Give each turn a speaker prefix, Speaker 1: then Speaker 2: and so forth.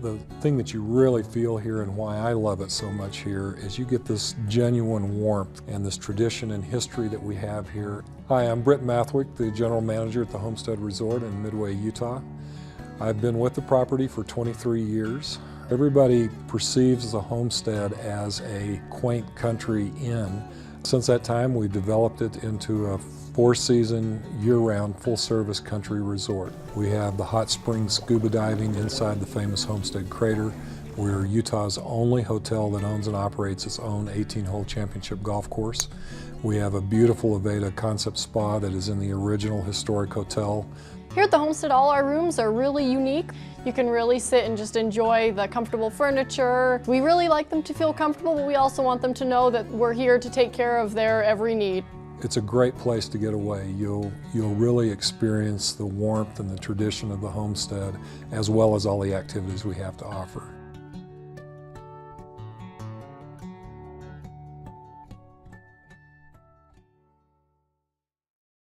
Speaker 1: The thing that you really feel here and why I love it so much here is you get this genuine warmth and this tradition and history that we have here. Hi, I'm Britt Mathwick, the General Manager at the Homestead Resort in Midway, Utah. I've been with the property for 23 years. Everybody perceives the homestead as a quaint country inn. Since that time, we've developed it into a four-season, year-round, full-service country resort. We have the hot spring scuba diving inside the famous Homestead Crater. We're Utah's only hotel that owns and operates its own 18-hole championship golf course. We have a beautiful Aveda concept spa that is in the original historic hotel.
Speaker 2: Here at the Homestead, all our rooms are really unique. You can really sit and just enjoy the comfortable furniture. We really like them to feel comfortable, but we also want them to know that we're here to take care of their every need.
Speaker 1: It's a great place to get away. You'll really experience the warmth and the tradition of the homestead, as well as all the activities we have to offer.